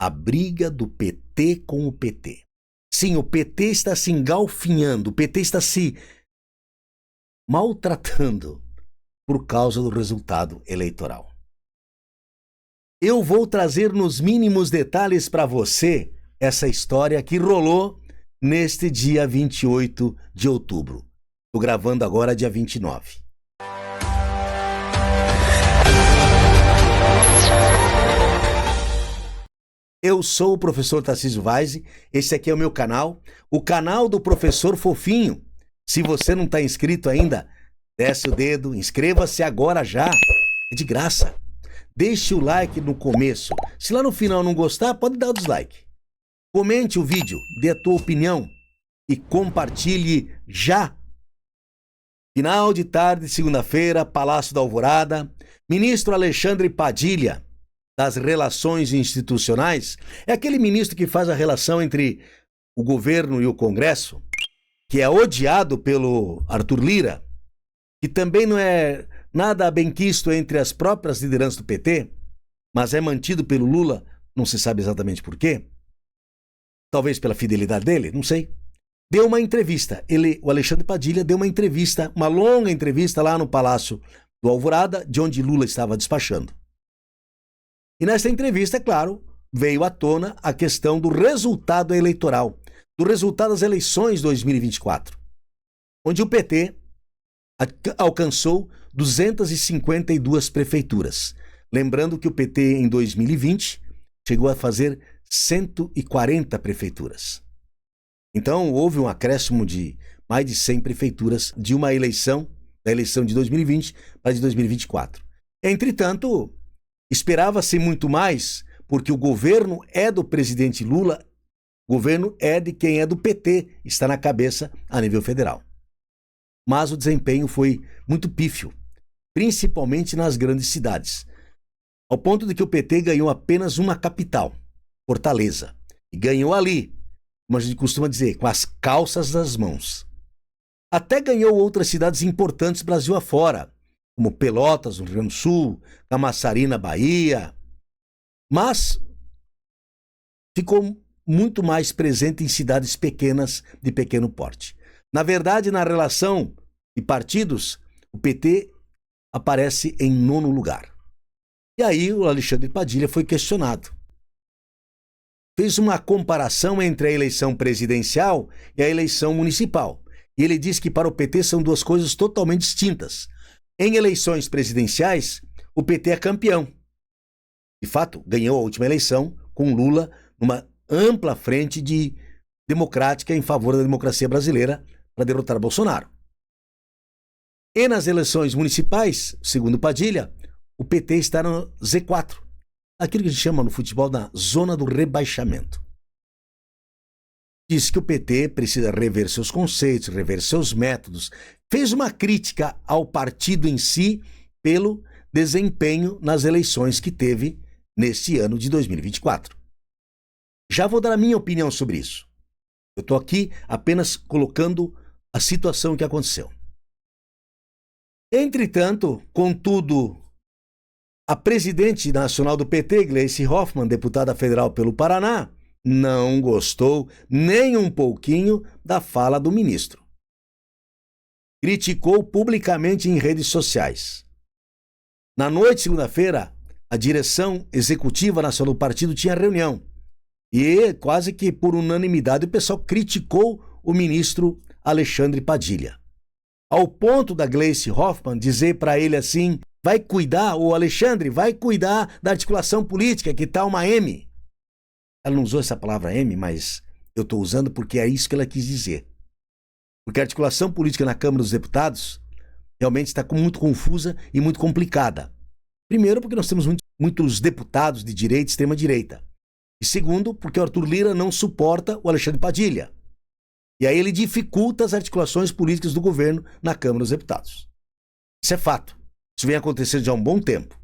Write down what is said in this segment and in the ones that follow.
A briga do PT com o PT. Sim, o PT está se engalfinhando, o PT está se maltratando por causa do resultado eleitoral. Eu vou trazer nos mínimos detalhes para você essa história que rolou neste dia 28 de outubro. Estou gravando agora dia 29. Eu sou o professor Tarcísio Vaise, esse aqui é o meu canal, o canal do Professor Fofinho. Se você não está inscrito ainda, desce o dedo, inscreva-se agora já, é de graça. Deixe o like no começo, se lá no final não gostar, pode dar o dislike. Comente o vídeo, dê a tua opinião e compartilhe já. Final de tarde, segunda-feira, Palácio da Alvorada, ministro Alexandre Padilha, das Relações Institucionais, é aquele ministro que faz a relação entre o governo e o Congresso, que é odiado pelo Arthur Lira, que também não é nada benquisto entre as próprias lideranças do PT, mas é mantido pelo Lula, não se sabe exatamente por quê, talvez pela fidelidade dele, não sei. Deu uma entrevista, o Alexandre Padilha deu uma entrevista, uma longa entrevista lá no Palácio do Alvorada, de onde Lula estava despachando. E nessa entrevista, é claro, veio à tona a questão do resultado eleitoral, do resultado das eleições 2024, onde o PT alcançou 252 prefeituras. Lembrando que o PT, em 2020, chegou a fazer 140 prefeituras. Então, houve um acréscimo de mais de 100 prefeituras de uma eleição, da eleição de 2020 para a de 2024. Entretanto, esperava-se muito mais, porque o governo é do presidente Lula, o governo é de quem é do PT, está na cabeça a nível federal. Mas o desempenho foi muito pífio, principalmente nas grandes cidades, ao ponto de que o PT ganhou apenas uma capital, Fortaleza, e ganhou ali, como a gente costuma dizer, com as calças das mãos. Até ganhou outras cidades importantes Brasil afora, como Pelotas, no Rio Grande do Sul, Camaçari, na Bahia, mas ficou muito mais presente em cidades pequenas, de pequeno porte. Na verdade, na relação de partidos, o PT aparece em 9º lugar. E aí o Alexandre Padilha foi questionado. Fez uma comparação entre a eleição presidencial e a eleição municipal. E ele disse que para o PT são duas coisas totalmente distintas. Em eleições presidenciais, o PT é campeão. De fato, ganhou a última eleição com Lula numa ampla frente democrática em favor da democracia brasileira para derrotar Bolsonaro. E nas eleições municipais, segundo Padilha, o PT está no Z4, aquilo que a gente chama no futebol da zona do rebaixamento. Disse que o PT precisa rever seus conceitos, rever seus métodos. Fez uma crítica ao partido em si pelo desempenho nas eleições que teve neste ano de 2024. Já vou dar a minha opinião sobre isso. Eu estou aqui apenas colocando a situação que aconteceu. Entretanto, contudo, a presidente nacional do PT, Gleice Hoffmann, deputada federal pelo Paraná, não gostou nem um pouquinho da fala do ministro. Criticou publicamente em redes sociais. Na noite de segunda-feira, a direção executiva nacional do partido tinha reunião. E quase que por unanimidade o pessoal criticou o ministro Alexandre Padilha. Ao ponto da Gleice Hoffmann dizer para ele assim: vai cuidar, o Alexandre, vai cuidar da articulação política, que tá uma M. Ela não usou essa palavra M, mas eu estou usando porque é isso que ela quis dizer. Porque a articulação política na Câmara dos Deputados realmente está muito confusa e muito complicada. Primeiro, porque nós temos muitos deputados de direita e extrema-direita. E segundo, porque o Arthur Lira não suporta o Alexandre Padilha. E aí ele dificulta as articulações políticas do governo na Câmara dos Deputados. Isso é fato. Isso vem acontecendo já há um bom tempo.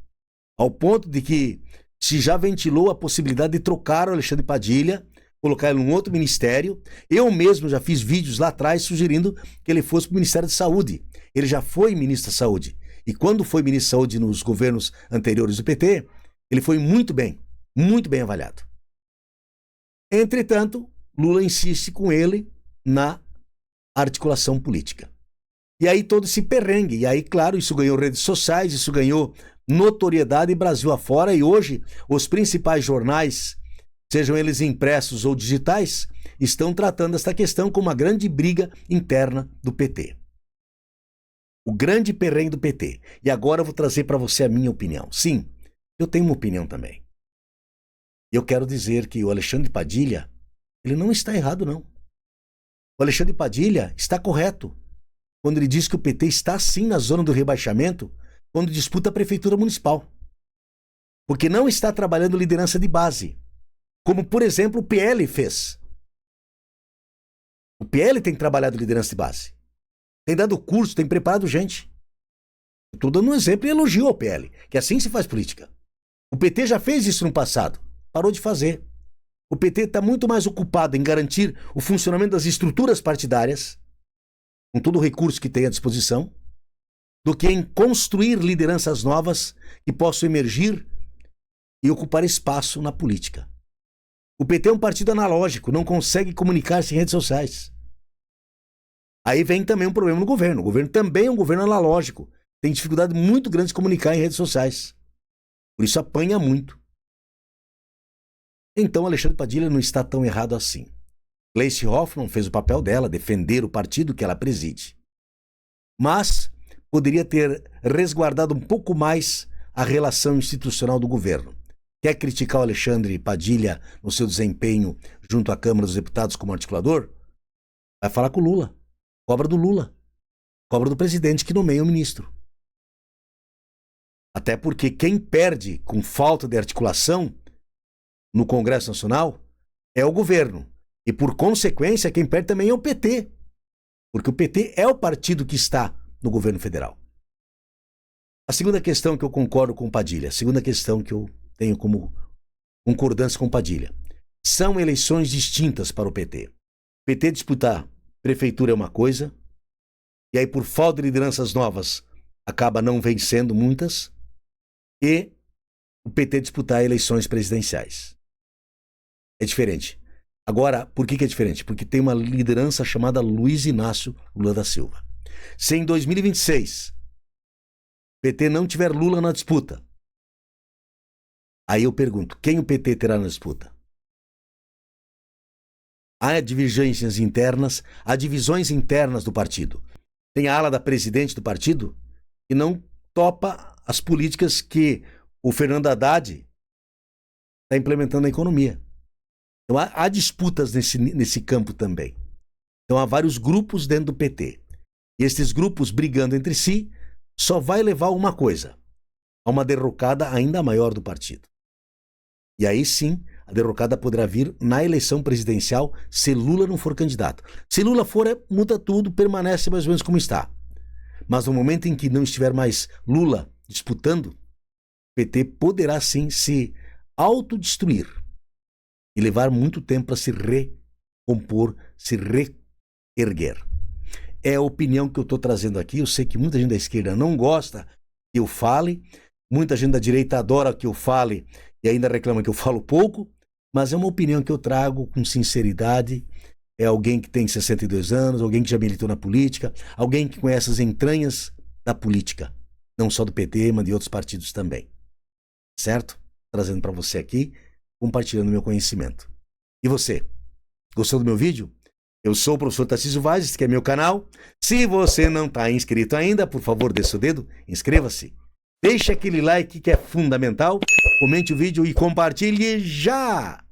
Ao ponto de que se já ventilou a possibilidade de trocar o Alexandre Padilha, colocar ele em um outro ministério. Eu mesmo já fiz vídeos lá atrás sugerindo que ele fosse para o Ministério da Saúde. Ele já foi ministro da Saúde. E quando foi ministro da Saúde nos governos anteriores do PT, ele foi muito bem avaliado. Entretanto, Lula insiste com ele na articulação política. E aí todo esse perrengue. E aí, claro, isso ganhou redes sociais, isso ganhou notoriedade Brasil afora. E hoje, os principais jornais, sejam eles impressos ou digitais, estão tratando esta questão como uma grande briga interna do PT. O grande perrengue do PT. E agora eu vou trazer para você a minha opinião. Sim, eu tenho uma opinião também. Eu quero dizer que o Alexandre Padilha, ele não está errado, não. O Alexandre Padilha está correto quando ele diz que o PT está sim na zona do rebaixamento quando disputa a prefeitura municipal. Porque não está trabalhando liderança de base, como, por exemplo, o PL fez. O PL tem trabalhado liderança de base. Tem dado curso, tem preparado gente. Estou dando um exemplo e elogio ao PL, que assim se faz política. O PT já fez isso no passado, parou de fazer. O PT está muito mais ocupado em garantir o funcionamento das estruturas partidárias, com todo o recurso que tem à disposição, do que em construir lideranças novas que possam emergir e ocupar espaço na política. O PT é um partido analógico, não consegue comunicar-se em redes sociais. Aí vem também um problema no governo. O governo também é um governo analógico. Tem dificuldade muito grande de comunicar em redes sociais. Por isso apanha muito. Então Alexandre Padilha não está tão errado assim. Gleisi Hoffmann fez o papel dela, defender o partido que ela preside. Mas poderia ter resguardado um pouco mais a relação institucional do governo. Quer criticar o Alexandre Padilha no seu desempenho junto à Câmara dos Deputados como articulador? Vai falar com o Lula. Cobra do Lula. Cobra do presidente que nomeia o ministro. Até porque quem perde com falta de articulação no Congresso Nacional é o governo. E, por consequência, quem perde também é o PT. Porque o PT é o partido que está no governo federal. A segunda questão que eu concordo com o Padilha, a segunda questão que eu tenho como concordância com o Padilha, são eleições distintas para o PT. O PT disputar prefeitura é uma coisa, e aí por falta de lideranças novas acaba não vencendo muitas, e o PT disputar eleições presidenciais. É diferente. Agora, por que é diferente? Porque tem uma liderança chamada Luiz Inácio Lula da Silva. Se em 2026 o PT não tiver Lula na disputa, aí eu pergunto, quem o PT terá na disputa? Há divergências internas, há divisões internas do partido. Tem a ala da presidente do partido que não topa as políticas que o Fernando Haddad está implementando na economia. Então há disputas nesse campo também. Então há vários grupos dentro do PT. E esses grupos brigando entre si só vai levar a uma coisa, a uma derrocada ainda maior do partido. E aí sim, a derrocada poderá vir na eleição presidencial se Lula não for candidato. Se Lula for, muda tudo, permanece mais ou menos como está. Mas no momento em que não estiver mais Lula disputando, o PT poderá sim se autodestruir e levar muito tempo para se recompor, se reerguer. É a opinião que eu estou trazendo aqui. Eu sei que muita gente da esquerda não gosta que eu fale, muita gente da direita adora que eu fale e ainda reclama que eu falo pouco, mas é uma opinião que eu trago com sinceridade. É alguém que tem 62 anos, alguém que já militou na política, alguém que conhece as entranhas da política, não só do PT, mas de outros partidos também. Certo? Trazendo para você aqui, compartilhando meu conhecimento. E você? Gostou do meu vídeo? Eu sou o professor Tarcísio Vaz, este aqui é meu canal. Se você não está inscrito ainda, por favor, desça o dedo, inscreva-se. Deixe aquele like que é fundamental, comente o vídeo e compartilhe já!